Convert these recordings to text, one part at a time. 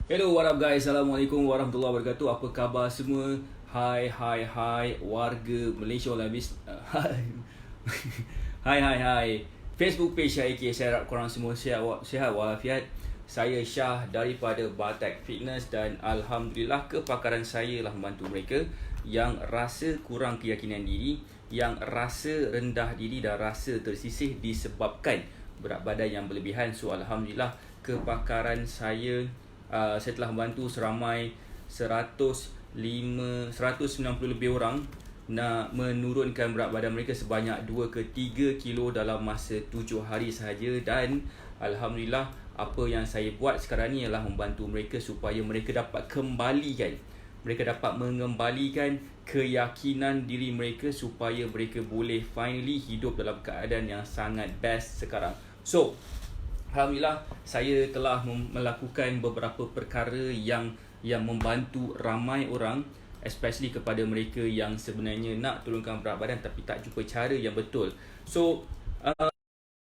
Hello, what up guys? Assalamualaikum warahmatullahi wabarakatuh. Apa khabar semua? Hai warga Malaysia lah habis. Hai. Facebook page Syah AK. Saya harap korang semua sihat walafiat. Saya Syah daripada Batak Fitness dan alhamdulillah kepakaran saya lah membantu mereka yang rasa kurang keyakinan diri, yang rasa rendah diri dan rasa tersisih disebabkan berat badan yang berlebihan. So alhamdulillah kepakaran saya telah membantu seramai 190 lebih orang nak menurunkan berat badan mereka sebanyak 2 ke 3 kilo dalam masa 7 hari sahaja. Dan alhamdulillah apa yang saya buat sekarang ni ialah membantu mereka supaya mereka dapat mengembalikan keyakinan diri mereka supaya mereka boleh finally hidup dalam keadaan yang sangat best sekarang. So alhamdulillah saya telah melakukan beberapa perkara yang membantu ramai orang, especially kepada mereka yang sebenarnya nak turunkan berat badan tapi tak jumpa cara yang betul. So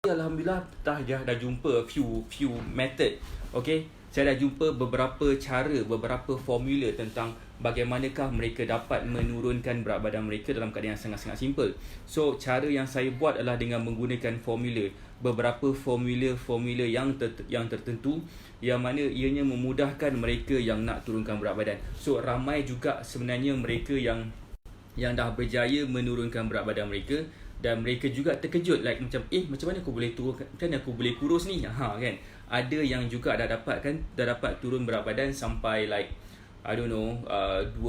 alhamdulillah dah jumpa few method. Okay, saya dah jumpa beberapa cara, beberapa formula tentang bagaimanakah mereka dapat menurunkan berat badan mereka dalam keadaan yang sangat-sangat simple. So cara yang saya buat adalah dengan menggunakan beberapa formula yang tertentu, yang mana ianya memudahkan mereka yang nak turunkan berat badan. So ramai juga sebenarnya mereka yang dah berjaya menurunkan berat badan mereka, dan mereka juga terkejut macam mana aku boleh turunkan, macam mana aku boleh kurus ni, kan. Ada yang juga dah dapat turun berat badan sampai 2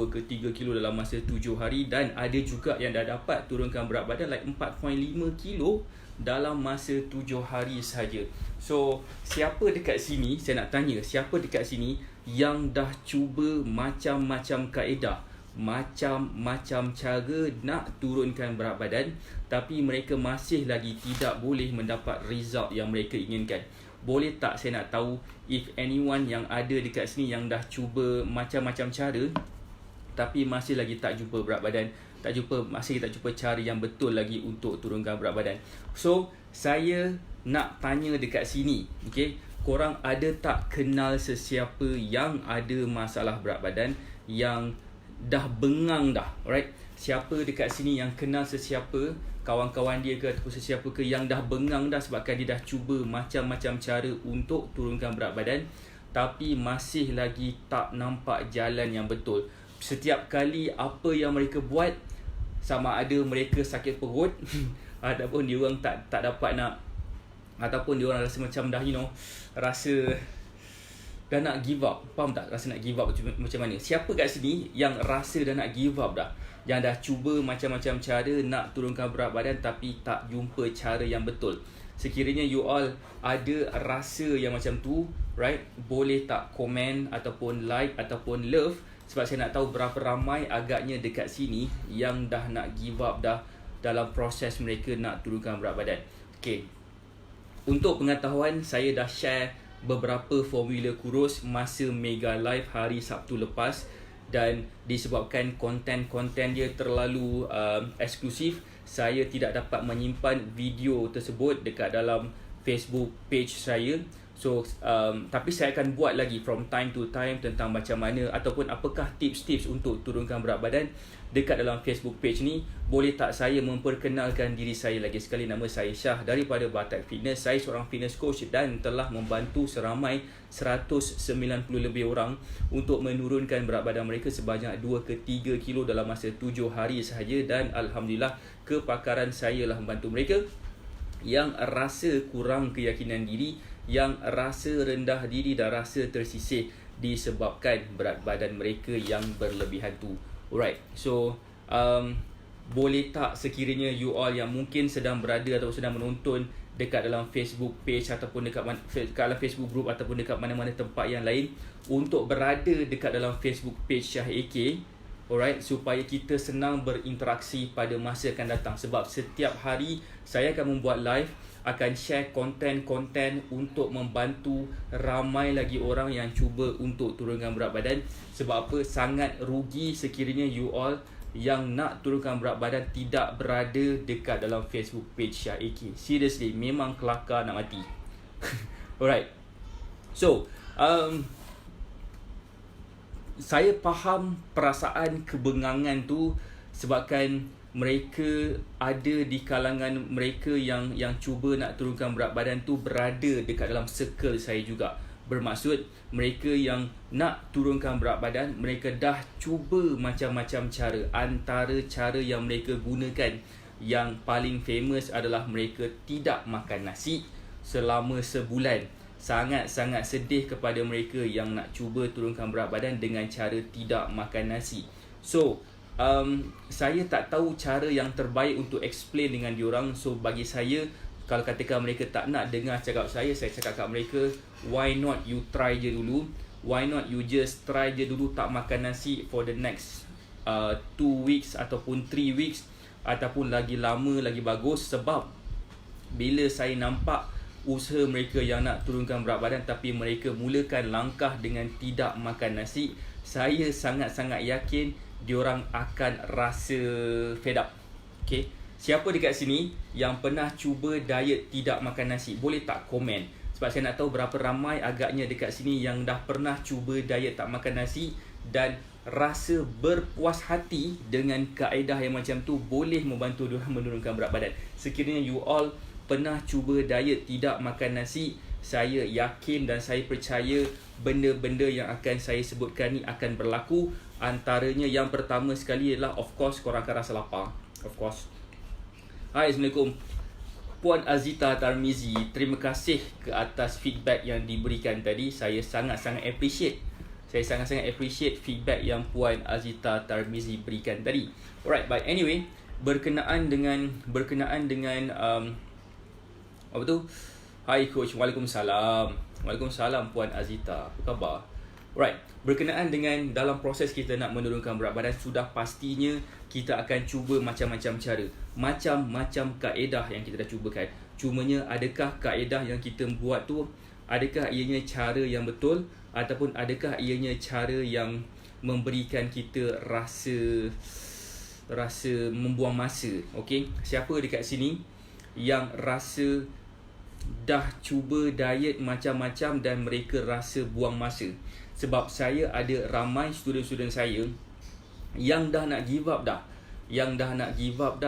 ke 3 kilo dalam masa 7 hari, dan ada juga yang dah dapat turunkan berat badan 4.5 kilo dalam masa 7 hari sahaja. So siapa dekat sini, saya nak tanya, siapa dekat sini yang dah cuba macam-macam kaedah, macam-macam cara nak turunkan berat badan tapi mereka masih lagi tidak boleh mendapat result yang mereka inginkan? Boleh tak saya nak tahu if anyone yang ada dekat sini yang dah cuba macam-macam cara tapi masih lagi tak jumpa berat badan, masih tak jumpa cara yang betul lagi untuk turunkan berat badan. So saya nak tanya dekat sini, okay, korang ada tak kenal sesiapa yang ada masalah berat badan, yang dah bengang dah, alright? Siapa dekat sini yang kenal sesiapa, kawan-kawan dia ke ataupun sesiapa ke yang dah bengang dah sebabkan dia dah cuba macam-macam cara untuk turunkan berat badan tapi masih lagi tak nampak jalan yang betul? Setiap kali apa yang mereka buat, sama ada mereka sakit perut ataupun dia orang tak dapat nak, ataupun dia orang rasa macam dah rasa dah nak give up. Faham tak rasa nak give up macam mana? Siapa kat sini yang rasa dah nak give up dah, yang dah cuba macam-macam cara nak turunkan berat badan tapi tak jumpa cara yang betul? Sekiranya you all ada rasa yang macam tu, right, boleh tak komen ataupun like ataupun love, sebab saya nak tahu berapa ramai agaknya dekat sini yang dah nak give up dah dalam proses mereka nak turunkan berat badan. Okay, untuk pengetahuan, saya dah share beberapa formula kurus masa Mega Live hari Sabtu lepas, dan disebabkan konten-konten dia terlalu eksklusif, saya tidak dapat menyimpan video tersebut dekat dalam Facebook page saya. So tapi saya akan buat lagi from time to time tentang macam mana ataupun apakah tips-tips untuk turunkan berat badan dekat dalam Facebook page ni. Boleh tak saya memperkenalkan diri saya lagi sekali? Nama saya Syah daripada Batak Fitness. Saya seorang fitness coach dan telah membantu seramai 190 lebih orang untuk menurunkan berat badan mereka sebanyak 2 ke 3 kilo dalam masa 7 hari sahaja. Dan alhamdulillah kepakaran saya lah membantu mereka yang rasa kurang keyakinan diri, yang rasa rendah diri dan rasa tersisih disebabkan berat badan mereka yang berlebihan tu. Alright, so boleh tak sekiranya you all yang mungkin sedang berada atau sedang menonton dekat dalam Facebook page ataupun dekat dalam Facebook group ataupun dekat mana-mana tempat yang lain, untuk berada dekat dalam Facebook page Syah AK, alright, supaya kita senang berinteraksi pada masa akan datang. Sebab setiap hari saya akan membuat live, akan share konten-konten untuk membantu ramai lagi orang yang cuba untuk turunkan berat badan. Sebab apa? Sangat rugi sekiranya you all yang nak turunkan berat badan tidak berada dekat dalam Facebook page Syah AK. Seriously, memang kelakar nak mati. Alright, so saya faham perasaan kebengangan tu, sebabkan mereka ada di kalangan mereka yang cuba nak turunkan berat badan tu berada dekat dalam circle saya juga. Bermaksud mereka yang nak turunkan berat badan, mereka dah cuba macam-macam cara. Antara cara yang mereka gunakan yang paling famous adalah mereka tidak makan nasi selama sebulan. Sangat-sangat sedih kepada mereka yang nak cuba turunkan berat badan dengan cara tidak makan nasi. So, saya tak tahu cara yang terbaik untuk explain dengan diorang. So, bagi saya, kalau katakan mereka tak nak dengar cakap saya cakap kat mereka, why not you try je dulu. Why not you just try je dulu tak makan nasi for the next 2 weeks ataupun 3 weeks, ataupun lagi lama lagi bagus. Sebab bila saya nampak usaha mereka yang nak turunkan berat badan tapi mereka mulakan langkah dengan tidak makan nasi, saya sangat-sangat yakin diorang akan rasa fed up. Okay, siapa dekat sini yang pernah cuba diet tidak makan nasi? Boleh tak komen? Sebab saya nak tahu berapa ramai agaknya dekat sini yang dah pernah cuba diet tak makan nasi dan rasa berpuas hati dengan kaedah yang macam tu boleh membantu diorang menurunkan berat badan. Sekiranya you all pernah cuba diet tidak makan nasi, saya yakin dan saya percaya benda-benda yang akan saya sebutkan ni akan berlaku. Antaranya yang pertama sekali adalah of course korang akan rasa lapar. Of course. Hai, Assalamualaikum Puan Azita Tarmizi. Terima kasih ke atas feedback yang diberikan tadi. Saya sangat-sangat appreciate. Saya sangat-sangat appreciate feedback yang Puan Azita Tarmizi berikan tadi. Alright, but anyway, berkenaan dengan apa tu? Hai coach. Waalaikumsalam. Waalaikumsalam Puan Azita. Apa khabar? Alright, berkenaan dengan dalam proses kita nak menurunkan berat badan, sudah pastinya kita akan cuba macam-macam cara, macam-macam kaedah yang kita dah cubakan. Cumanya adakah kaedah yang kita buat tu, adakah ianya cara yang betul, ataupun adakah ianya cara yang memberikan kita rasa membuang masa. Okey, siapa dekat sini yang rasa dah cuba diet macam-macam dan mereka rasa buang masa? Sebab saya ada ramai student-student saya yang dah nak give up dah.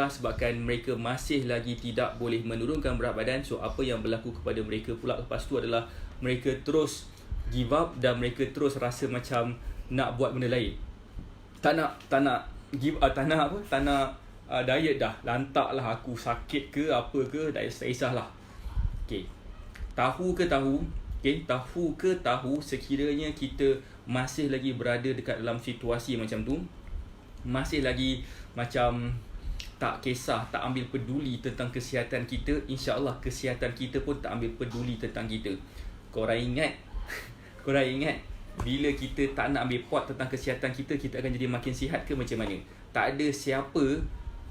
Sebabkan mereka masih lagi tidak boleh menurunkan berat badan. So apa yang berlaku kepada mereka pula lepas tu adalah mereka terus give up dan mereka terus rasa macam nak buat benda lain. Tak nak diet dah. Lantaklah aku sakit ke apa ke, tak kisahlah. Okey. Tahu ke tahu sekiranya kita masih lagi berada dekat dalam situasi macam tu, masih lagi macam tak kisah, tak ambil peduli tentang kesihatan kita, insya-Allah kesihatan kita pun tak ambil peduli tentang kita. Korang ingat bila kita tak nak ambil pot tentang kesihatan kita, kita akan jadi makin sihat ke macam mana? Tak ada siapa,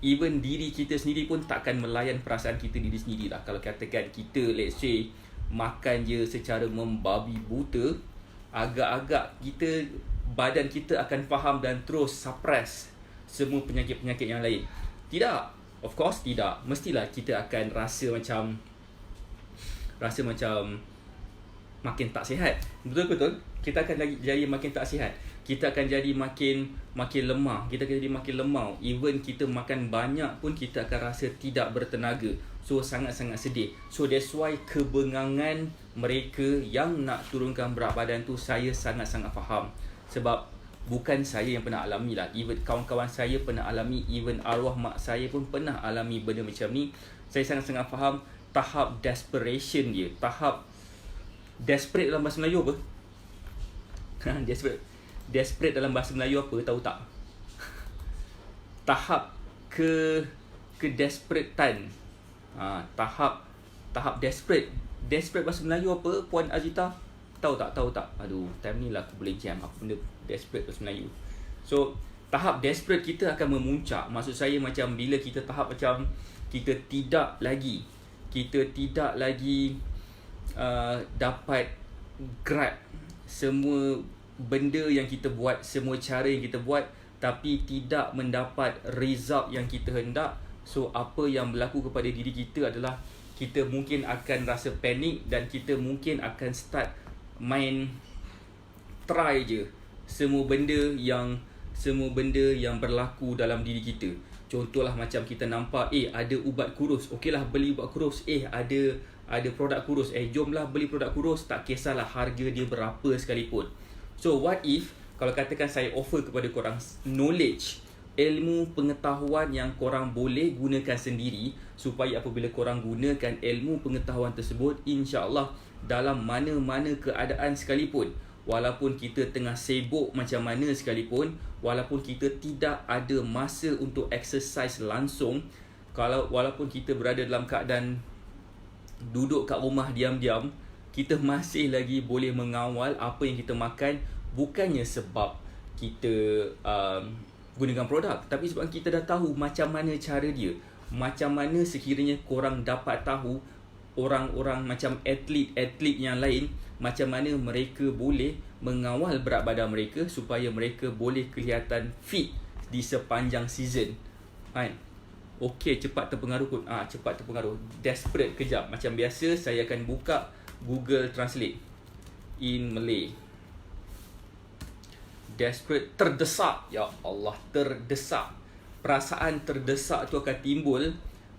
even diri kita sendiri pun takkan melayan perasaan kita diri sendiri lah. Kalau katakan kita let's say makan je secara membabi buta, agak-agak badan kita akan faham dan terus suppress semua penyakit-penyakit yang lain. Tidak, of course tidak. Mestilah kita akan rasa macam makin tak sihat. Betul-betul. Kita akan jadi makin tak sihat. Kita akan jadi makin lemah. Kita akan jadi makin lemau. Even kita makan banyak pun kita akan rasa tidak bertenaga. So sangat-sangat sedih. So that's why kebengangan mereka yang nak turunkan berat badan tu saya sangat-sangat faham. Sebab bukan saya yang pernah alami lah. Even kawan-kawan saya pernah alami. Even arwah mak saya pun pernah alami benda macam ni. Saya sangat-sangat faham tahap desperation dia. Tahap desperate dalam bahasa Melayu apa? Desperate dalam bahasa Melayu apa? Tahu tak? Tahap kedesperatean. Tahap desperate. Desperate bahasa Melayu apa, Puan Azita? Tahu tak? Aduh, time ni lah aku boleh jam apa benda desperate bahasa Melayu. So, tahap desperate kita akan memuncak. Maksud saya macam bila kita tahap macam kita tidak lagi dapat grab semua benda yang kita buat, semua cara yang kita buat, tapi tidak mendapat result yang kita hendak. So apa yang berlaku kepada diri kita adalah kita mungkin akan rasa panik dan kita mungkin akan start try je semua benda yang berlaku dalam diri kita. Contohlah macam kita nampak ada ubat kurus, okeylah beli ubat kurus. Ada produk kurus, jomlah beli produk kurus, tak kisahlah harga dia berapa sekalipun. So what if kalau katakan saya offer kepada korang knowledge, ilmu pengetahuan yang korang boleh gunakan sendiri, supaya apabila korang gunakan ilmu pengetahuan tersebut, insya-Allah dalam mana-mana keadaan sekalipun, walaupun kita tengah sibuk macam mana sekalipun, walaupun kita tidak ada masa untuk exercise langsung, walaupun kita berada dalam keadaan duduk kat rumah diam-diam, kita masih lagi boleh mengawal apa yang kita makan, bukannya sebab kita gunakan produk, tapi sebab kita dah tahu macam mana cara dia. Macam mana sekiranya korang dapat tahu orang-orang macam atlet yang lain, macam mana mereka boleh mengawal berat badan mereka supaya mereka boleh kelihatan fit di sepanjang season, kan? Okey, cepat terpengaruh pun. Cepat terpengaruh. Desperate kejap. Macam biasa, saya akan buka Google Translate in Malay. Desperate, terdesak. Ya Allah, terdesak. Perasaan terdesak tu akan timbul,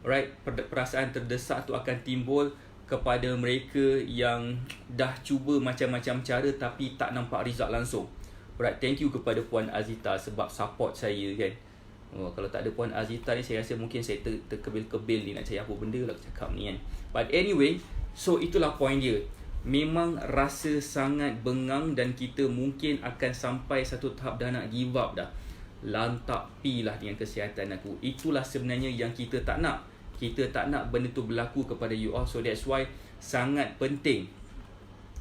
right? Perasaan terdesak tu akan timbul kepada mereka yang dah cuba macam-macam cara tapi tak nampak result langsung. Right, thank you kepada Puan Azita sebab support saya, kan. Kalau tak ada Puan Azita ni, saya rasa mungkin saya terkebil-kebil ni nak cari apa benda lah cakap ni, kan. But anyway, so itulah point dia. Memang rasa sangat bengang dan kita mungkin akan sampai satu tahap dah nak give up dah. Lantak pi lah dengan kesihatan aku. Itulah sebenarnya yang kita tak nak. Kita tak nak benda tu berlaku kepada you all. So that's why sangat penting,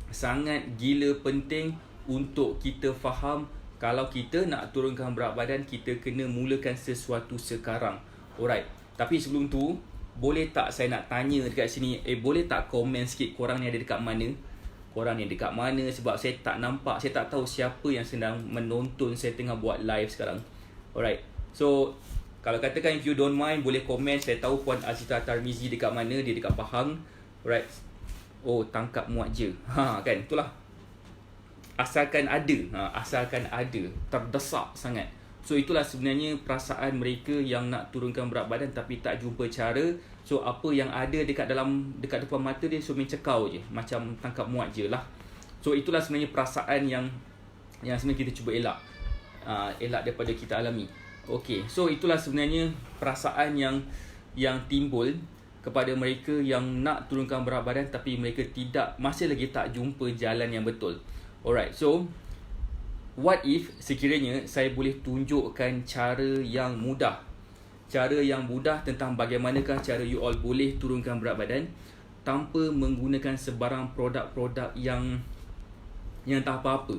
sangat gila penting untuk kita faham, kalau kita nak turunkan berat badan, kita kena mulakan sesuatu sekarang. Alright. Tapi sebelum tu, boleh tak saya nak tanya dekat sini, boleh tak komen sikit korang ni ada dekat mana? Korang ni dekat mana? Sebab saya tak nampak, saya tak tahu siapa yang sedang menonton saya tengah buat live sekarang. Alright. So, kalau katakan if you don't mind, boleh komen. Saya tahu Puan Azita Tarmizi dekat mana, dia dekat Pahang. Alright. Oh, tangkap muat je. Kan, itulah. Asalkan ada, terdesak sangat. So itulah sebenarnya perasaan mereka yang nak turunkan berat badan tapi tak jumpa cara. So apa yang ada dekat depan mata dia, so mencekau je, macam tangkap muat je lah. So itulah sebenarnya perasaan yang sebenarnya kita cuba elak daripada kita alami. Okay, so itulah sebenarnya perasaan yang timbul kepada mereka yang nak turunkan berat badan tapi mereka masih lagi tak jumpa jalan yang betul. Alright, so what if sekiranya saya boleh tunjukkan cara yang mudah tentang bagaimanakah cara you all boleh turunkan berat badan tanpa menggunakan sebarang produk-produk yang tak apa-apa.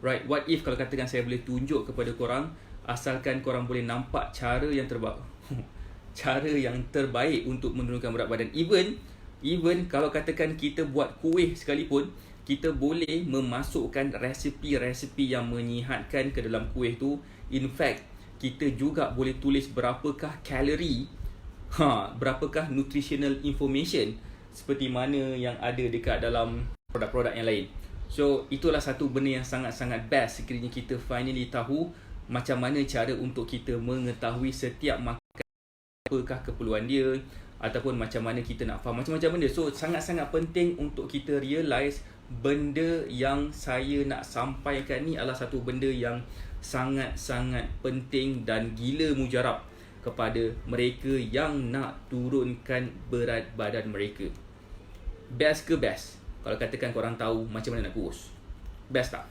Right, what if kalau katakan saya boleh tunjuk kepada korang, asalkan korang boleh nampak cara yang terbaik untuk menurunkan berat badan. Even kalau katakan kita buat kuih sekalipun, kita boleh memasukkan resipi-resipi yang menyihatkan ke dalam kuih tu. In fact, kita juga boleh tulis berapakah kalori, berapakah nutritional information seperti mana yang ada dekat dalam produk-produk yang lain. So, itulah satu benda yang sangat-sangat best sekiranya kita finally tahu macam mana cara untuk kita mengetahui setiap makan apakah keperluan dia, ataupun macam mana kita nak faham macam-macam benda. So, sangat-sangat penting untuk kita realise benda yang saya nak sampaikan ni adalah satu benda yang sangat-sangat penting dan gila mujarab kepada mereka yang nak turunkan berat badan mereka. Best ke best? Kalau katakan korang tahu macam mana nak kurus, best tak?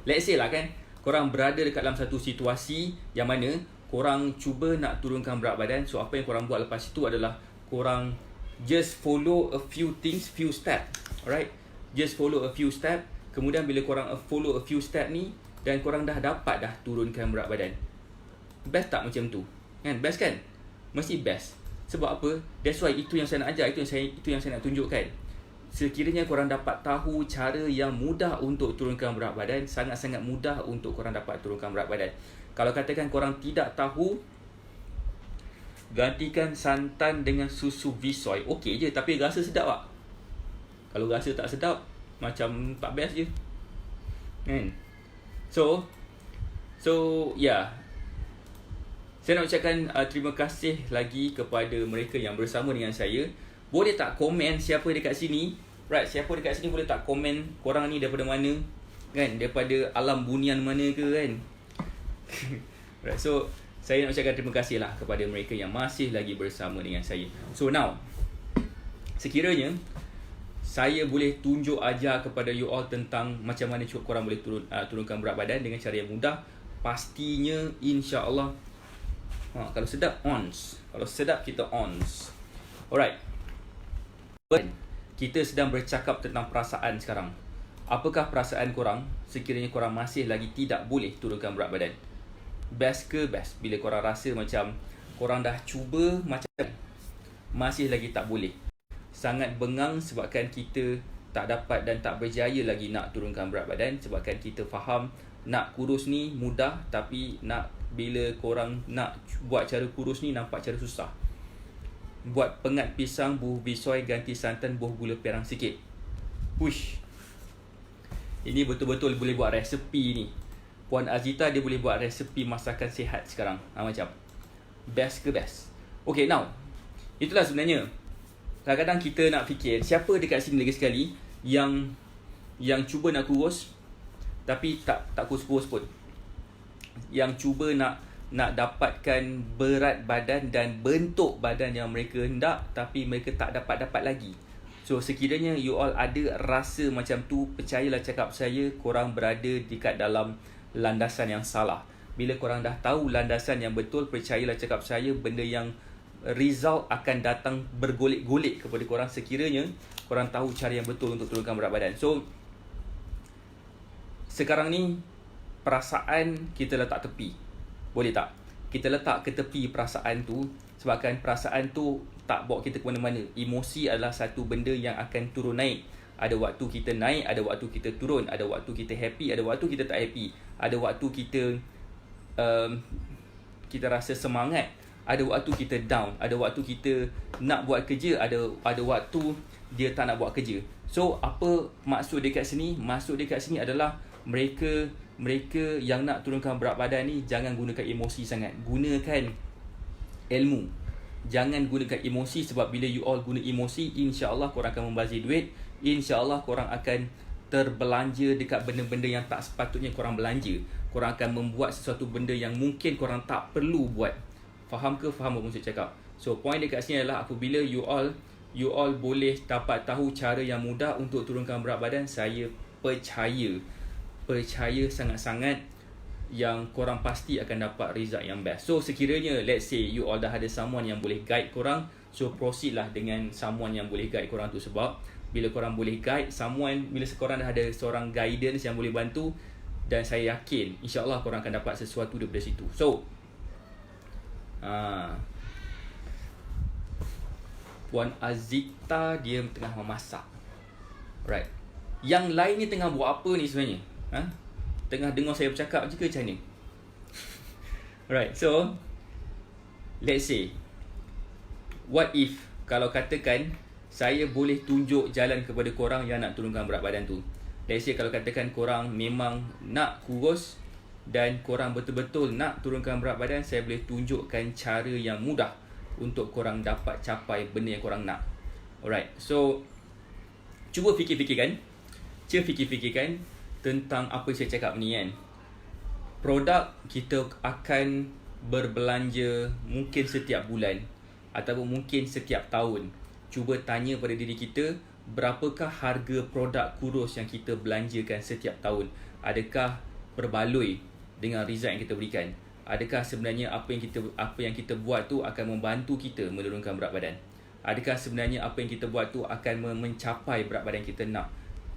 Let's say lah kan, korang berada dekat dalam satu situasi yang mana korang cuba nak turunkan berat badan. So apa yang korang buat lepas itu adalah korang just follow a few things, few step. Alright, just follow a few step. Kemudian bila korang follow a few step ni dan korang dah dapat turunkan berat badan, best tak macam tu? Kan, best kan? Mesti best. Sebab apa? That's why itu yang saya nak ajar, itu yang saya nak tunjukkan. Sekiranya korang dapat tahu cara yang mudah untuk turunkan berat badan, sangat-sangat mudah untuk korang dapat turunkan berat badan. Kalau katakan korang tidak tahu, gantikan santan dengan susu Visoy. Okey je, tapi rasa sedap tak? Kalau rasa tak sedap, macam tak best je, kan? So yeah, saya nak ucapkan terima kasih lagi kepada mereka yang bersama dengan saya. Boleh tak komen siapa dekat sini? Right, siapa dekat sini boleh tak komen korang ni daripada mana? Kan, daripada alam bunian mana ke kan? Right, so saya nak ucapkan terima kasih lah kepada mereka yang masih lagi bersama dengan saya. So now, sekiranya saya boleh tunjuk ajar kepada you all tentang macam mana korang boleh turunkan berat badan dengan cara yang mudah, pastinya insya-Allah kalau sedap ons. Kalau sedap kita ons. Alright. Kita sedang bercakap tentang perasaan sekarang. Apakah perasaan korang sekiranya korang masih lagi tidak boleh turunkan berat badan? Best ke best bila korang rasa macam korang dah cuba macam masih lagi tak boleh. Sangat bengang sebabkan kita tak dapat dan tak berjaya lagi nak turunkan berat badan, sebabkan kita faham nak kurus ni mudah, tapi bila korang nak buat cara kurus ni nampak cara susah. Buat pengat pisang, buah bisoi, ganti santan, buah gula perang sikit. Push. Ini betul-betul boleh buat resepi ni. Puan Azita dia boleh buat resepi masakan sihat sekarang. Macam best ke best. Okay, now itulah sebenarnya. Kadang-kadang kita nak fikir siapa dekat sini lagi sekali yang cuba nak kurus tapi tak kurus-kurus pun. Yang cuba nak dapatkan berat badan dan bentuk badan yang mereka hendak tapi mereka tak dapat lagi. So sekiranya you all ada rasa macam tu, percayalah cakap saya, korang berada dekat dalam landasan yang salah. Bila korang dah tahu landasan yang betul, percayalah cakap saya, benda yang result akan datang bergolek-golek kepada korang sekiranya korang tahu cara yang betul untuk turunkan berat badan. So sekarang ni perasaan kita letak tepi. Boleh tak? Kita letak ke tepi perasaan tu, sebabkan perasaan tu tak bawa kita ke mana-mana. Emosi adalah satu benda yang akan turun naik. Ada waktu kita naik, ada waktu kita turun, ada waktu kita happy, ada waktu kita tak happy. Ada waktu kita rasa semangat, ada waktu kita down, ada waktu kita nak buat kerja, ada waktu dia tak nak buat kerja. So apa maksud dekat sini? Maksud dekat sini adalah mereka yang nak turunkan berat badan ni jangan gunakan emosi sangat. Gunakan ilmu. Jangan gunakan emosi, sebab bila you all guna emosi, insya-Allah korang akan membazir duit, insya-Allah korang akan terbelanja dekat benda-benda yang tak sepatutnya korang belanja. Korang akan membuat sesuatu benda yang mungkin korang tak perlu buat. Faham ke? Faham apa maksud cakap? So point dekat sini adalah apabila you all boleh dapat tahu cara yang mudah untuk turunkan berat badan, saya percaya sangat-sangat yang korang pasti akan dapat result yang best. So sekiranya let's say you all dah ada someone yang boleh guide korang, so proceed lah dengan someone yang boleh guide korang tu. Sebab bila korang boleh guide someone, bila korang dah ada seorang guidance yang boleh bantu, dan saya yakin insya-Allah korang akan dapat sesuatu daripada situ. So Puan Azita dia tengah memasak. Right. Yang lain ni tengah buat apa ni sebenarnya? Tengah dengar saya bercakap je ke macam ni? Right. So let's say, what if kalau katakan saya boleh tunjuk jalan kepada korang yang nak turunkan berat badan tu. Let's say kalau katakan korang memang nak kurus dan korang betul-betul nak turunkan berat badan, saya boleh tunjukkan cara yang mudah untuk korang dapat capai benda yang korang nak. Alright. So cuba fikir-fikirkan tentang apa yang saya cakap ni kan. Produk kita akan berbelanja mungkin setiap bulan ataupun mungkin setiap tahun. Cuba tanya pada diri kita, berapakah harga produk kurus yang kita belanjakan setiap tahun? Adakah berbaloi dengan result yang kita berikan? Adakah sebenarnya apa yang kita buat tu akan membantu kita menurunkan berat badan? Adakah sebenarnya apa yang kita buat tu akan mencapai berat badan kita nak?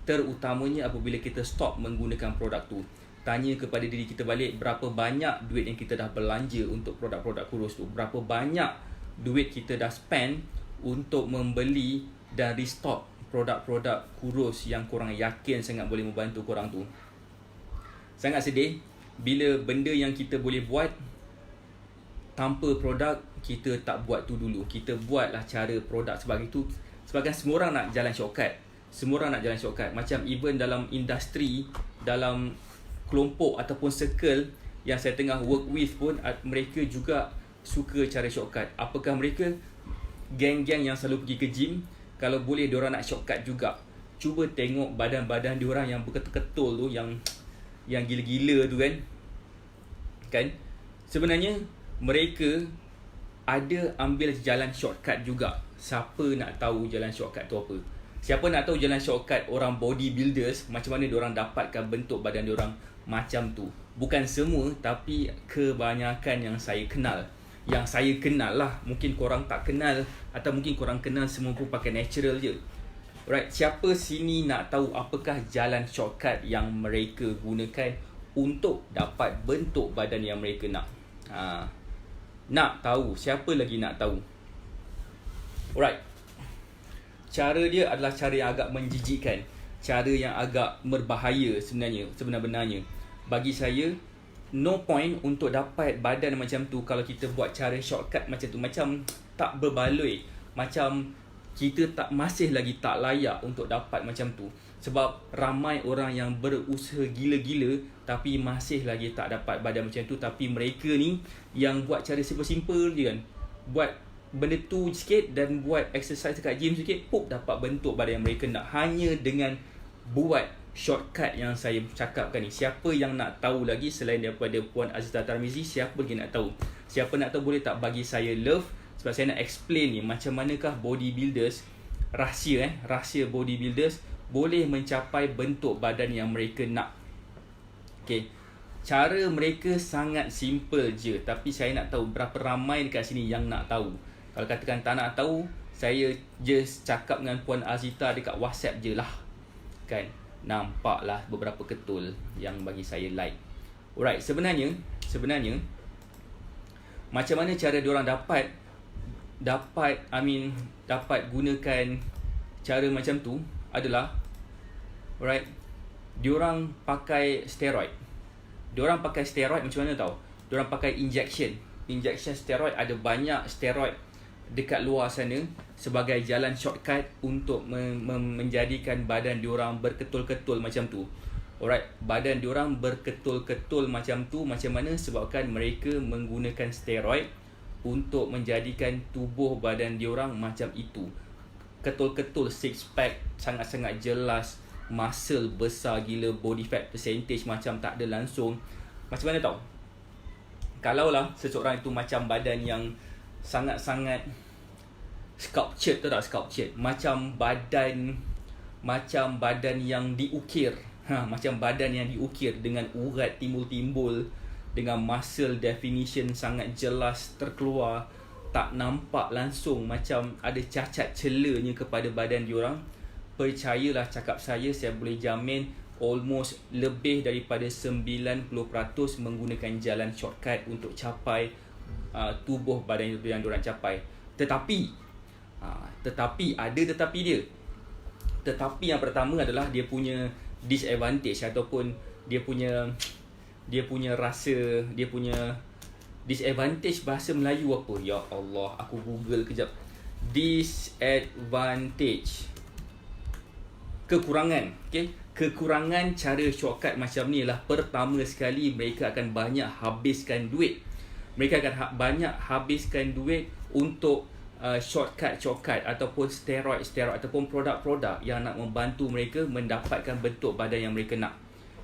Terutamanya apabila kita stop menggunakan produk tu, tanya kepada diri kita balik, berapa banyak duit yang kita dah belanja untuk produk-produk kurus tu? Berapa banyak duit kita dah spend untuk membeli dan restock produk-produk kurus yang korang yakin sangat boleh membantu korang tu? Sangat sedih bila benda yang kita boleh buat tanpa produk, kita tak buat tu dulu. Kita buatlah cara produk sebab itu. Sebabkan semua orang nak jalan shortcut. Macam even dalam industri, dalam kelompok ataupun circle yang saya tengah work with pun mereka juga suka cara shortcut. Apakah mereka? Geng-geng yang selalu pergi ke gym, kalau boleh diorang nak shortcut juga. Cuba tengok badan-badan diorang yang berketul-ketul tu, yang gila-gila tu kan. Sebenarnya mereka ada ambil jalan shortcut juga. Siapa nak tahu jalan shortcut tu apa? Siapa nak tahu jalan shortcut orang bodybuilders, macam mana diorang dapatkan bentuk badan diorang macam tu? Bukan semua, tapi kebanyakan yang saya kenal. Yang saya kenal lah. Mungkin korang tak kenal, atau mungkin korang kenal semua pun pakai natural je. Alright, siapa sini nak tahu apakah jalan shortcut yang mereka gunakan untuk dapat bentuk badan yang mereka nak? Nak tahu? Siapa lagi nak tahu? Alright. Cara dia adalah cara yang agak menjijikkan. Cara yang agak berbahaya sebenarnya. Bagi saya, no point untuk dapat badan macam tu kalau kita buat cara shortcut macam tu. Macam tak berbaloi. Macam kita masih lagi tak layak untuk dapat macam tu. Sebab ramai orang yang berusaha gila-gila tapi masih lagi tak dapat badan macam tu. Tapi mereka ni yang buat cara simple-simple je kan. Buat benda tu sikit dan buat exercise dekat gym sikit, dapat bentuk badan yang mereka nak. Hanya dengan buat shortcut yang saya cakapkan ni. Siapa yang nak tahu lagi selain daripada Puan Azizah Tarmizi? Siapa lagi nak tahu? Siapa nak tahu boleh tak bagi saya love? Sebab saya nak explain ni macam manakah bodybuilders, rahsia bodybuilders boleh mencapai bentuk badan yang mereka nak. Okay. Cara mereka sangat simple je, tapi saya nak tahu berapa ramai dekat sini yang nak tahu. Kalau katakan tak nak tahu, saya just cakap dengan Puan Azita dekat WhatsApp je lah. Kan? Nampaklah beberapa ketul yang bagi saya like. Alright, sebenarnya macam mana cara diorang dapat gunakan cara macam tu adalah, alright, diorang pakai steroid. Diorang pakai steroid macam mana tau? Diorang pakai injection steroid. Ada banyak steroid dekat luar sana sebagai jalan shortcut untuk menjadikan badan diorang berketul-ketul macam tu. Alright, badan diorang berketul-ketul macam tu. Macam mana? Sebabkan mereka menggunakan steroid untuk menjadikan tubuh badan diorang macam itu. Ketul-ketul, six pack, sangat-sangat jelas, muscle besar gila, body fat percentage macam tak ada langsung. Macam mana tau? Kalaulah seseorang itu macam badan yang sangat-sangat sculptured, tu tak sculptured, macam badan yang diukir. Macam badan yang diukir dengan urat timbul-timbul, dengan muscle definition sangat jelas terkeluar, tak nampak langsung, macam ada cacat celanya kepada badan diorang. Percayalah cakap saya boleh jamin almost lebih daripada 90% menggunakan jalan shortcut untuk capai tubuh badan yang diorang capai. Tetapi ada tetapi dia. Tetapi yang pertama adalah dia punya disadvantage, ataupun dia punya disadvantage. Bahasa Melayu apa? Ya Allah, aku Google kejap. Disadvantage, kekurangan. Okay? Kekurangan cara shortcut macam ni lah. Pertama sekali, mereka akan banyak habiskan duit. Mereka akan banyak habiskan duit untuk shortcut ataupun steroid ataupun produk-produk yang nak membantu mereka mendapatkan bentuk badan yang mereka nak.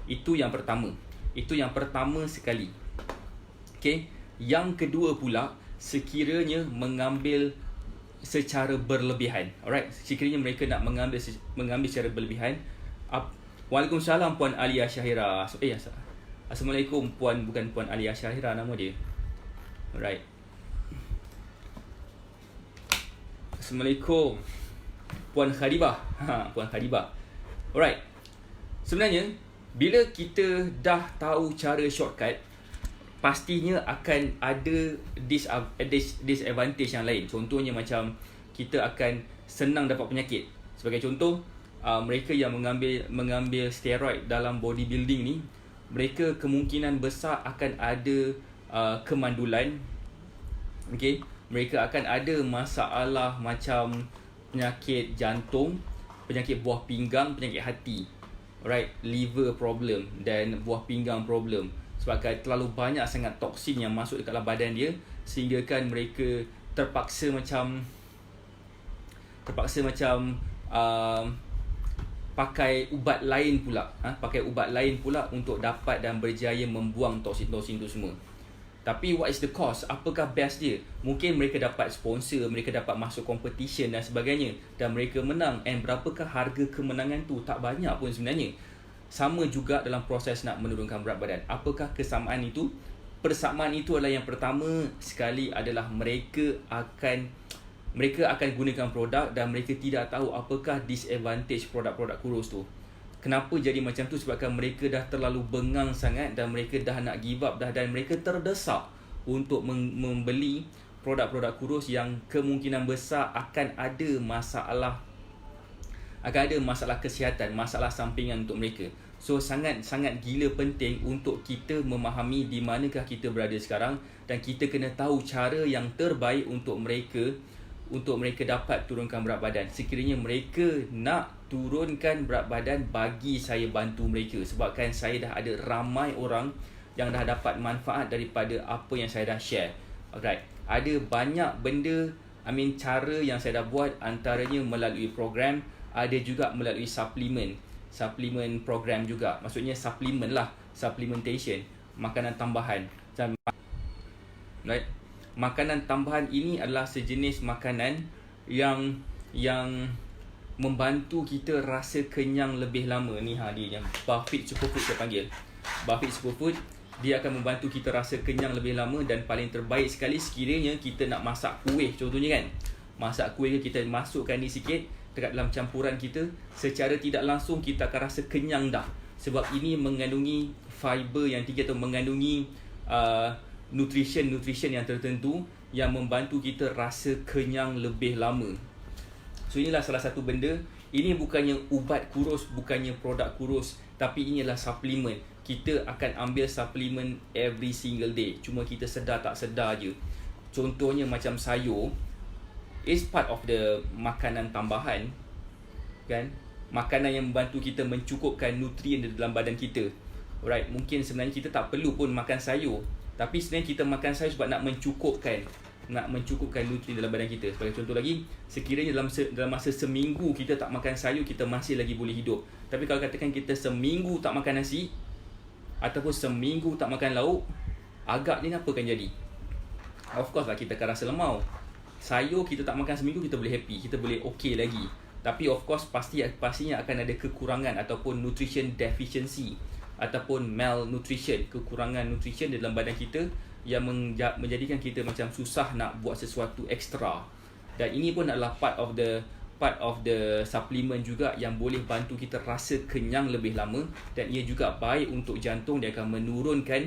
Itu yang pertama. Itu yang pertama sekali. Okay? Yang kedua pula, sekiranya mengambil secara berlebihan. Alright, sekiranya mereka nak mengambil secara berlebihan. Waalaikumsalam Puan Alia Syahira. Assalamualaikum Puan, bukan Puan Alia Syahira nama dia. Alright. Assalamualaikum Puan Khadibah. Puan Khadibah. Alright. Sebenarnya bila kita dah tahu cara shortcut, pastinya akan ada disadvantage yang lain. Contohnya macam kita akan senang dapat penyakit. Sebagai contoh, mereka yang mengambil steroid dalam bodybuilding ni, mereka kemungkinan besar akan ada kemandulan. Okay? Mereka akan ada masalah macam penyakit jantung, penyakit buah pinggang, penyakit hati. right, liver problem dan buah pinggang problem, sebabkan terlalu banyak sangat toksin yang masuk dekat dalam badan dia, sehingga kan mereka terpaksa macam pakai ubat lain pula untuk dapat dan berjaya membuang toksin-toksin tu semua. Tapi what is the cost? Apakah best dia? Mungkin mereka dapat sponsor, mereka dapat masuk competition dan sebagainya, dan mereka menang. And berapakah harga kemenangan tu? Tak banyak pun sebenarnya. Sama juga dalam proses nak menurunkan berat badan. Apakah kesamaan itu? Persamaan itu adalah yang pertama sekali adalah mereka akan gunakan produk dan mereka tidak tahu apakah disadvantage produk-produk kurus tu. Kenapa jadi macam tu? Sebabkan mereka dah terlalu bengang sangat dan mereka dah nak give up dah, dan mereka terdesak untuk membeli produk-produk kurus yang kemungkinan besar akan ada masalah kesihatan, masalah sampingan untuk mereka. So sangat-sangat gila penting untuk kita memahami di manakah kita berada sekarang, dan kita kena tahu cara yang terbaik untuk mereka dapat turunkan berat badan. Sekiranya mereka nak turunkan berat badan, bagi saya bantu mereka, sebabkan saya dah ada ramai orang yang dah dapat manfaat daripada apa yang saya dah share. Alright, ada banyak benda, cara yang saya dah buat, antaranya melalui program, ada juga melalui suplemen program juga. Maksudnya suplemen lah, supplementation, makanan tambahan. Right? Makanan tambahan ini adalah sejenis makanan yang membantu kita rasa kenyang lebih lama. Ni dia yang Buffett Superfood saya panggil. Buffett Superfood, dia akan membantu kita rasa kenyang lebih lama, dan paling terbaik sekali sekiranya kita nak masak kuih contohnya kan. Masak kuih kita masukkan ni sikit dekat dalam campuran kita, secara tidak langsung kita akan rasa kenyang dah, sebab ini mengandungi fiber yang tinggi atau mengandungi nutrition yang tertentu yang membantu kita rasa kenyang lebih lama. So inilah salah satu benda. Ini bukannya ubat kurus, bukannya produk kurus, tapi ini adalah suplemen. Kita akan ambil suplemen every single day, cuma kita sedar tak sedar je. Contohnya macam sayur is part of the makanan tambahan kan, makanan yang membantu kita mencukupkan nutrien di dalam badan kita. Alright, mungkin sebenarnya kita tak perlu pun makan sayur, tapi sebenarnya kita makan sayur sebab nak mencukupkan nutrien dalam badan kita. Sebagai contoh lagi, sekiranya dalam masa seminggu kita tak makan sayur, kita masih lagi boleh hidup. Tapi kalau katakan kita seminggu tak makan nasi, ataupun seminggu tak makan lauk, agaknya apa akan jadi? Of course lah, kita akan rasa lemau. Sayur kita tak makan seminggu, kita boleh happy, kita boleh okay lagi. Tapi of course pastinya akan ada kekurangan ataupun nutrition deficiency ataupun malnutrition, kekurangan nutrition di dalam badan kita yang menjadikan kita macam susah nak buat sesuatu ekstra. Dan ini pun adalah part of the supplement juga yang boleh bantu kita rasa kenyang lebih lama, dan ia juga baik untuk jantung. Dia akan menurunkan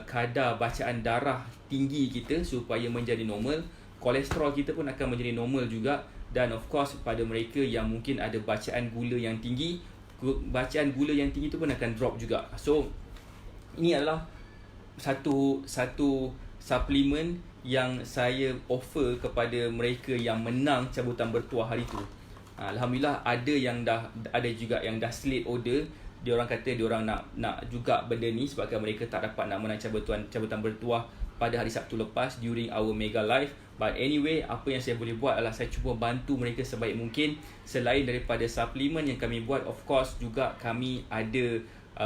kadar bacaan darah tinggi kita supaya menjadi normal. Kolesterol kita pun akan menjadi normal juga. Dan of course pada mereka yang mungkin ada bacaan gula yang tinggi tu pun akan drop juga. So ini adalah satu suplemen yang saya offer kepada mereka yang menang cabutan bertuah hari tu. Alhamdulillah ada juga yang dah slate order. Dia orang kata dia orang nak juga benda ni sebabkan mereka tak dapat nak menang cabutan bertuah pada hari Sabtu lepas during our mega live. But anyway, apa yang saya boleh buat adalah saya cuba bantu mereka sebaik mungkin. Selain daripada suplemen yang kami buat, of course juga kami ada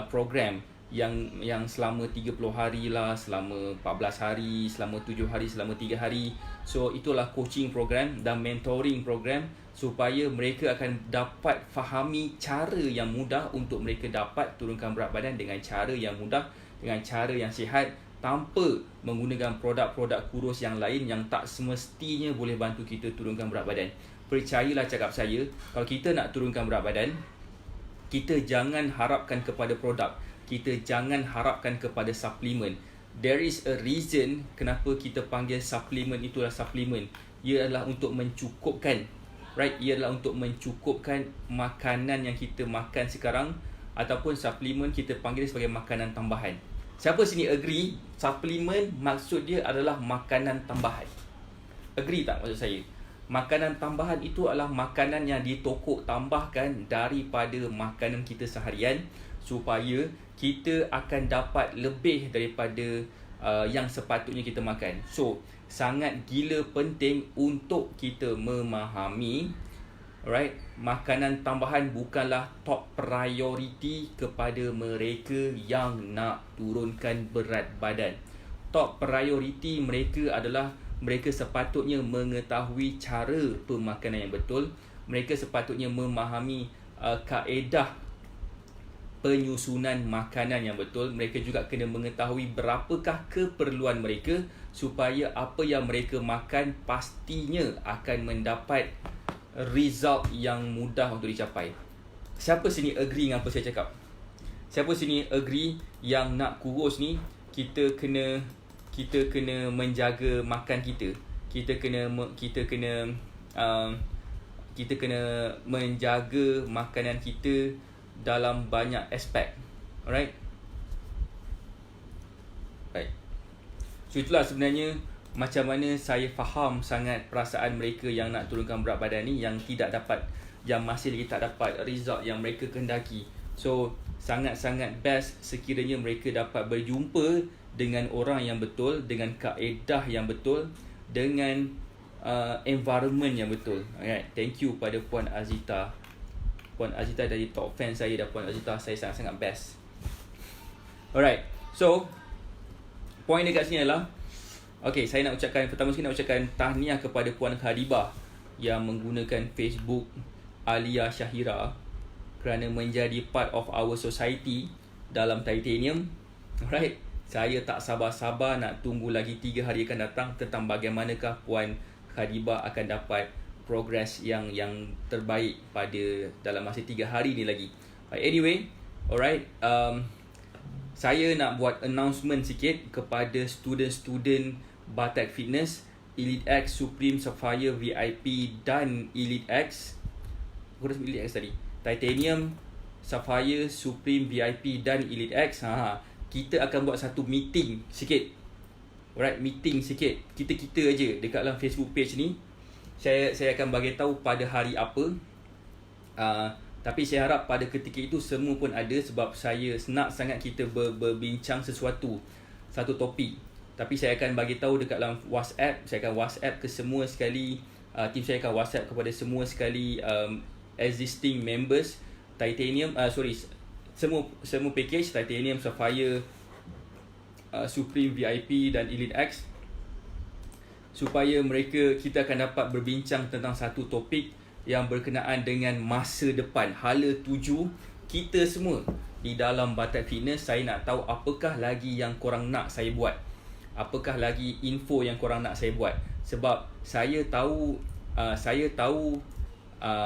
program yang selama 30 hari lah, selama 14 hari, selama 7 hari, selama 3 hari. So itulah coaching program dan mentoring program, supaya mereka akan dapat fahami cara yang mudah untuk mereka dapat turunkan berat badan dengan cara yang mudah, dengan cara yang sihat, tanpa menggunakan produk-produk kurus yang lain yang tak semestinya boleh bantu kita turunkan berat badan. Percayalah cakap saya, kalau kita nak turunkan berat badan, kita jangan harapkan kepada produk, kita jangan harapkan kepada suplemen. There is a reason kenapa kita panggil suplemen itulah suplemen. Ia adalah untuk mencukupkan, right? Ia adalah untuk mencukupkan makanan yang kita makan sekarang, ataupun suplemen kita panggil sebagai makanan tambahan. Siapa sini agree suplemen maksud dia adalah makanan tambahan? Agree tak maksud saya? Makanan tambahan itu adalah makanan yang ditokok tambahkan daripada makanan kita seharian, supaya kita akan dapat lebih daripada yang sepatutnya kita makan. So, sangat gila penting untuk kita memahami, alright, makanan tambahan bukanlah top priority kepada mereka yang nak turunkan berat badan. Top priority mereka adalah mereka sepatutnya mengetahui cara pemakanan yang betul. Mereka sepatutnya memahami kaedah penyusunan makanan yang betul. Mereka juga kena mengetahui berapakah keperluan mereka, supaya apa yang mereka makan pastinya akan mendapat result yang mudah untuk dicapai. Siapa sini agree dengan apa saya cakap? Siapa sini agree yang nak kurus ni, kita kena menjaga makan kita. Kita kena menjaga makanan kita dalam banyak aspek. Alright? Right. So itulah sebenarnya macam mana saya faham sangat perasaan mereka yang nak turunkan berat badan ni, yang masih lagi tak dapat result yang mereka kehendaki. So sangat-sangat best sekiranya mereka dapat berjumpa dengan orang yang betul, dengan kaedah yang betul, dengan environment yang betul. Alright, thank you pada Puan Azita. Puan Azita dari top fan saya dah. Puan Azita, saya sangat-sangat best. Alright, so poin dekat sini adalah, okay, saya nak ucapkan, pertama sekali nak ucapkan tahniah kepada Puan Khadibah yang menggunakan Facebook Alia Syahira kerana menjadi part of our society dalam Titanium. Alright, saya tak sabar-sabar nak tunggu lagi 3 hari akan datang tentang bagaimanakah Puan Khadibah akan dapat progress yang terbaik pada dalam masa 3 hari ni lagi. Anyway, alright, saya nak buat announcement sikit kepada student-student Batak Fitness, Elite X, Supreme, Sapphire, VIP dan Elite X. Aku dah sebut Elite X tadi. Titanium, Sapphire, Supreme, VIP dan Elite X. Kita akan buat satu meeting sikit. Alright, meeting sikit. Kita aja dekat dalam Facebook page ni. Saya akan bagi tahu pada hari apa. Tapi saya harap pada ketika itu semua pun ada, sebab saya nak sangat kita berbincang satu topik. Tapi saya akan bagi tahu dekat dalam WhatsApp. Saya akan WhatsApp ke semua sekali. Team saya akan WhatsApp kepada semua sekali existing members Titanium, semua package Titanium, Sapphire, Supreme, VIP dan Elite X, supaya kita akan dapat berbincang tentang satu topik yang berkenaan dengan masa depan, hala tuju kita semua di dalam Batak Fitness. Saya nak tahu apakah lagi yang korang nak saya buat, apakah lagi info yang korang nak saya buat. Sebab saya tahu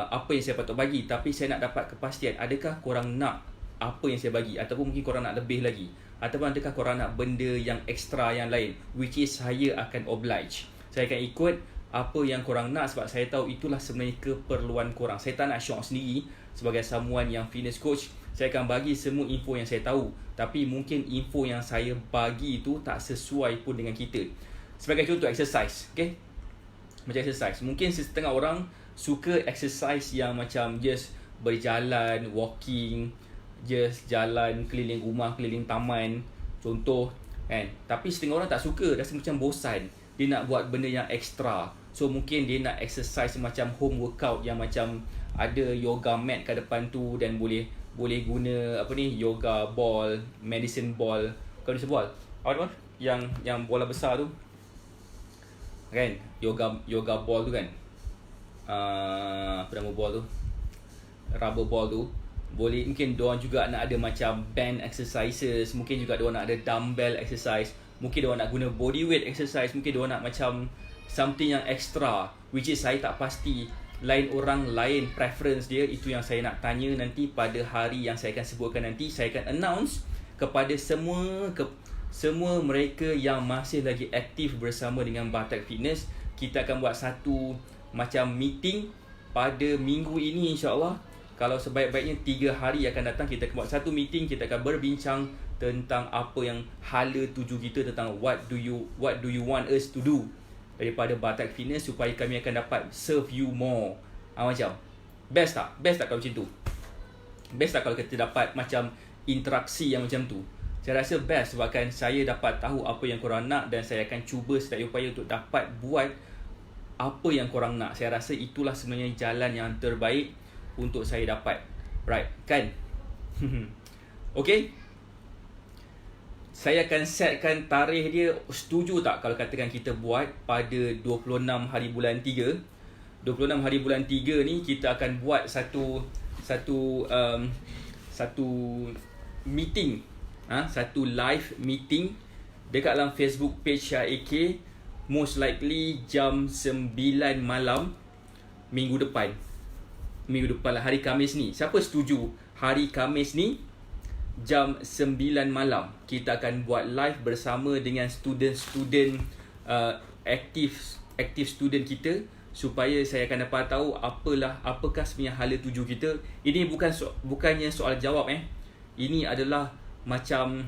apa yang saya patut bagi, tapi saya nak dapat kepastian adakah korang nak apa yang saya bagi, ataupun mungkin korang nak lebih lagi, ataupun adakah korang nak benda yang extra yang lain, which is saya akan oblige. Saya akan ikut apa yang korang nak, sebab saya tahu itulah sebenarnya keperluan korang. Saya tak nak shock sendiri sebagai someone yang fitness coach. Saya akan bagi semua info yang saya tahu, tapi mungkin info yang saya bagi itu tak sesuai pun dengan kita. Sebagai contoh, exercise, okay? Macam exercise, mungkin setengah orang suka exercise yang macam just berjalan, walking, just jalan keliling rumah, keliling taman, contoh kan. Tapi setengah orang tak suka, rasa macam bosan, dia nak buat benda yang extra. So mungkin dia nak exercise macam home workout, yang macam ada yoga mat kat depan tu, dan boleh guna yoga ball, medicine ball, medicine ball apa yang bola besar tu kan, yoga ball tu kan, apa nama ball tu, rubber ball tu. Boleh, mungkin diorang juga nak ada macam band exercises, mungkin juga diorang nak ada dumbbell exercise, mungkin diorang nak guna body weight exercise, mungkin diorang nak macam something yang extra, which is saya tak pasti. Lain orang lain preference dia, itu yang saya nak tanya nanti pada hari yang saya akan sebutkan nanti. Saya akan announce kepada semua mereka yang masih lagi aktif bersama dengan Batak Fitness. Kita akan buat satu macam meeting pada minggu ini, insyaAllah. Kalau sebaik-baiknya 3 hari akan datang, kita akan buat satu meeting. Kita akan berbincang tentang apa yang hala tuju kita, tentang what do you want us to do daripada Batak Fitness supaya kami akan dapat serve you more. Macam best tak? Best tak kalau macam tu? Best tak kalau kita dapat macam interaksi yang macam tu? Saya rasa best sebabkan saya dapat tahu apa yang korang nak dan saya akan cuba sedaya upaya untuk dapat buat apa yang korang nak. Saya rasa itulah sebenarnya jalan yang terbaik untuk saya dapat. Right, kan? Okay, saya akan setkan tarikh dia. Setuju tak kalau katakan kita buat pada 26 hari bulan 3? 26 hari bulan 3 ni kita akan buat satu meeting, satu live meeting dekat dalam Facebook page Syah AK, most likely jam 9 malam minggu depan lah, hari Khamis ni. Siapa setuju hari Khamis ni jam 9 malam kita akan buat live bersama dengan student-student aktif student kita, supaya saya akan dapat tahu apakah sebenarnya hala tuju kita. Ini bukannya soal jawab Ini adalah macam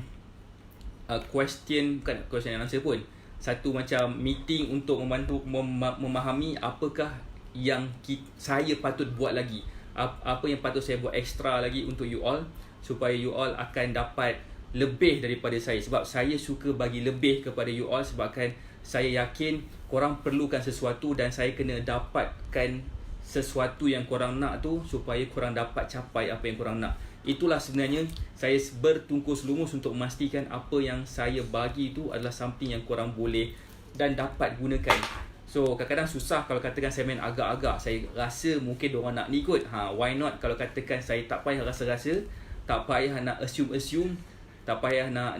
bukan question and answer pun. Satu macam meeting untuk membantu memahami apakah yang saya patut buat lagi. Apa yang patut saya buat extra lagi untuk you all, supaya you all akan dapat lebih daripada saya. Sebab saya suka bagi lebih kepada you all, sebabkan saya yakin korang perlukan sesuatu dan saya kena dapatkan sesuatu yang korang nak tu supaya korang dapat capai apa yang korang nak. Itulah sebenarnya saya bertungkus lumus untuk memastikan apa yang saya bagi tu adalah something yang korang boleh dan dapat gunakan. So kadang-kadang susah kalau katakan saya main agak-agak. Saya rasa mungkin diorang nak ni kot. Why not kalau katakan saya tak payah rasa-rasa, tak payah nak assume, tak payah nak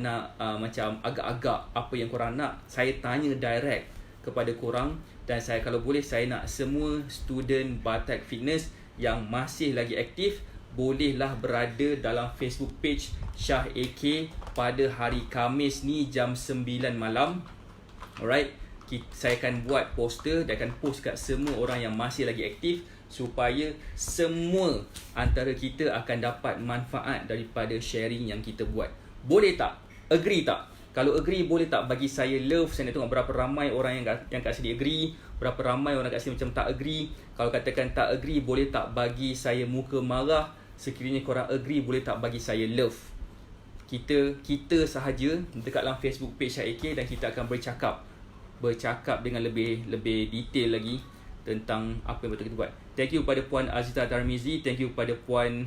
macam agak-agak apa yang korang nak. Saya tanya direct kepada korang, dan saya kalau boleh saya nak semua student Batak Fitness yang masih lagi aktif bolehlah berada dalam Facebook page Syah AK pada hari Khamis ni jam 9 malam. Alright, saya akan buat poster dan akan post kat semua orang yang masih lagi aktif, supaya semua antara kita akan dapat manfaat daripada sharing yang kita buat. Boleh tak? Agree tak? Kalau agree, boleh tak bagi saya love? Saya nak tengok berapa ramai orang yang kat sini agree, berapa ramai orang kat sini macam tak agree. Kalau katakan tak agree, boleh tak bagi saya muka marah? Sekiranya korang agree, boleh tak bagi saya love? Kita sahaja dekat dalam Facebook page Syah AK, dan kita akan bercakap dengan lebih detail lagi tentang apa yang betul kita buat. Thank you kepada Puan Azita Darmizi. Thank you kepada Puan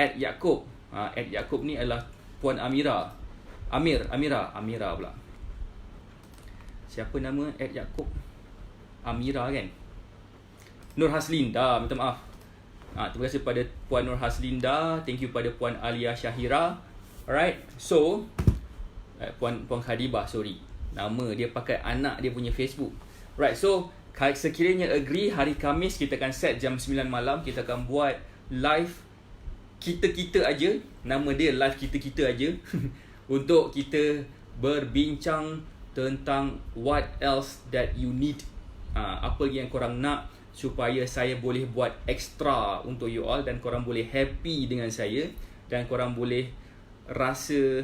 Ed Yaakob. Ed Yaakob ni adalah Puan Amira pula. Siapa nama Ed Yaakob? Amira kan? Nur Haslinda, minta maaf. Terima kasih kepada Puan Nur Haslinda. Thank you kepada Puan Alia Syahira. Alright, so Puan Khadibah, sorry, nama dia pakai anak dia punya Facebook. Right, so sekiranya agree, hari Khamis kita akan set jam 9 malam. Kita akan buat live kita aja. Nama dia live kita aja. Untuk kita berbincang tentang what else that you need. Apa yang korang nak supaya saya boleh buat extra untuk you all, dan korang boleh happy dengan saya, dan korang boleh rasa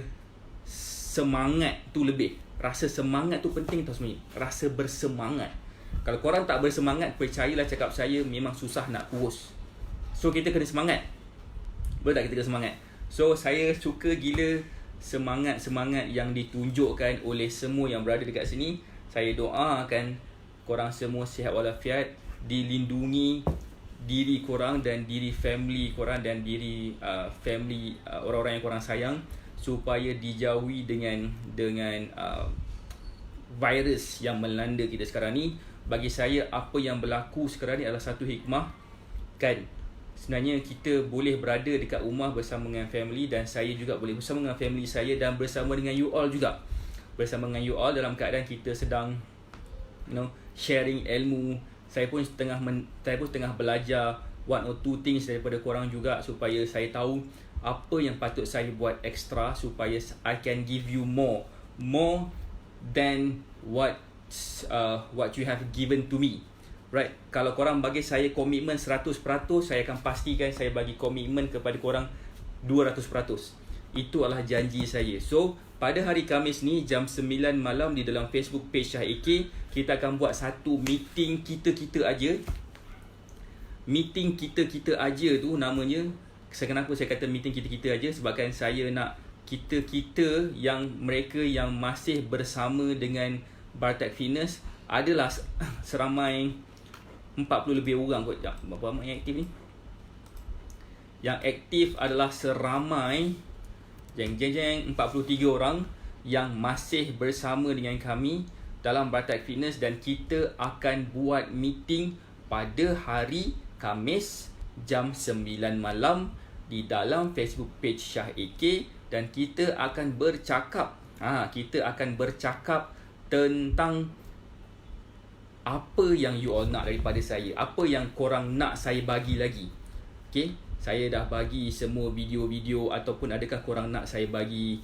semangat tu lebih. Rasa semangat tu penting tau sebenarnya. Rasa bersemangat. Kalau korang tak bersemangat, percayalah cakap saya, memang susah nak kurus. So kita kena semangat. Betul tak kita kena semangat? So saya suka gila semangat-semangat yang ditunjukkan oleh semua yang berada dekat sini. Saya doakan korang semua sihat walafiat, dilindungi diri korang dan diri family korang dan diri family orang-orang yang korang sayang, supaya dijauhi dengan virus yang melanda kita sekarang ni. Bagi saya, apa yang berlaku sekarang ni adalah satu hikmah, kan? Sebenarnya kita boleh berada dekat rumah bersama dengan family, dan saya juga boleh bersama dengan family saya dan bersama dengan you all juga. Bersama dengan you all dalam keadaan kita sedang sharing ilmu. Saya pun tengah belajar one or two things daripada korang juga, supaya saya tahu apa yang patut saya buat extra, supaya I can give you more than what you have given to me. Right, kalau korang bagi saya komitmen 100%, saya akan pastikan saya bagi komitmen kepada korang 200%. Itu adalah janji saya. So pada hari Khamis ni jam 9 malam di dalam Facebook page Syah AK, kita akan buat satu meeting kita-kita aja. Meeting kita-kita aja tu namanya, kenapa saya kata meeting kita-kita aja? Sebabkan saya nak kita-kita yang mereka yang masih bersama dengan Bartech Fitness adalah seramai 40 lebih orang kot. Berapa ramai yang aktif ni? Yang aktif adalah seramai 43 orang yang masih bersama dengan kami dalam Bartech Fitness, dan kita akan buat meeting pada hari Khamis jam 9 malam di dalam Facebook page Syah AK, dan kita akan bercakap. Kita akan bercakap tentang apa yang you all nak daripada saya, apa yang korang nak saya bagi lagi. Okay? Saya dah bagi semua video-video, ataupun adakah korang nak saya bagi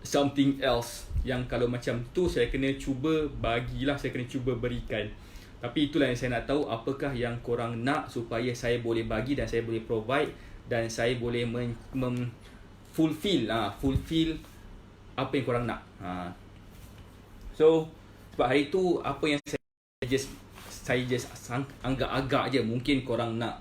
something else yang kalau macam tu saya kena cuba bagilah, saya kena cuba berikan. Tapi itulah yang saya nak tahu, apakah yang korang nak supaya saya boleh bagi dan saya boleh provide dan saya boleh fulfill apa yang korang nak. So sebab hari tu apa yang saya just anggap-agak je, mungkin korang nak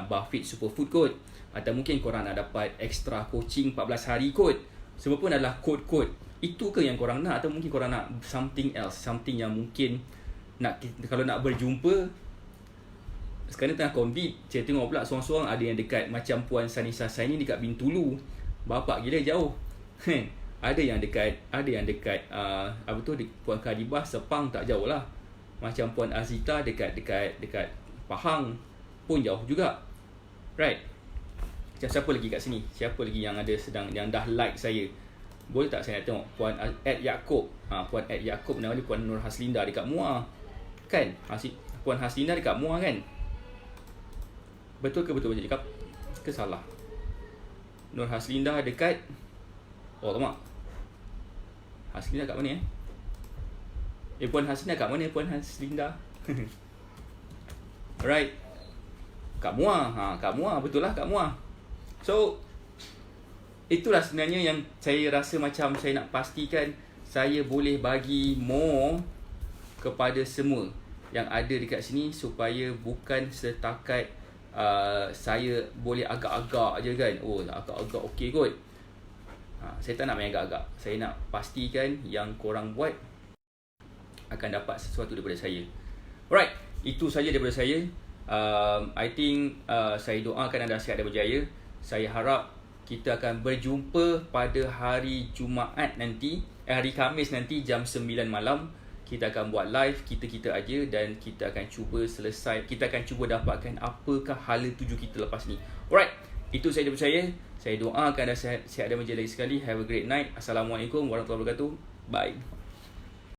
Buffett Superfood kot, atau mungkin korang nak dapat extra coaching 14 hari kot. Semua pun adalah kod-kod. Itu ke yang korang nak, atau mungkin korang nak something else, something yang mungkin nak, kalau nak berjumpa. Sekarang tengah COVID, saya tengok pula seorang-seorang ada yang dekat macam Puan Sanisa Saini dekat Bintulu. Bapak gila jauh. Ada yang dekat Puan Kadibah Sepang, tak jauh lah. Macam Puan Azita dekat Pahang pun jauh juga. Right. Macam siapa lagi kat sini? Siapa lagi yang ada yang dah like saya? Boleh tak saya nak tengok Puan Yaakob. Puan Yaakob, nama dia Puan Nur Haslinda dekat Muar. Kan? Puan Haslinda dekat Muar kan? Betul ke betul cakap? Ke salah? Nur Haslinda dekat Mak. Haslinda kat mana Puan Haslinda kat mana Puan Haslinda? Alright. Kat Muar. Kat Muar, betul lah kat Muar. So itulah sebenarnya yang saya rasa macam saya nak pastikan saya boleh bagi more kepada semua yang ada dekat sini, supaya bukan setakat saya boleh agak-agak je kan. Agak-agak okey kot. Saya tak nak main agak-agak. Saya nak pastikan yang korang buat akan dapat sesuatu daripada saya. Alright, itu saja daripada saya. I think saya doakan anda sihat dan berjaya. Saya harap kita akan berjumpa pada hari Jumaat nanti, hari Khamis nanti jam 9 malam. Kita akan buat live kita-kita aja, dan kita akan cuba kita akan cuba dapatkan apakah hala tuju kita lepas ni. Alright, itu saja daripada saya. Saya doakan anda sihat dan berjaya lagi sekali. Have a great night. Assalamualaikum warahmatullahi wabarakatuh. Bye.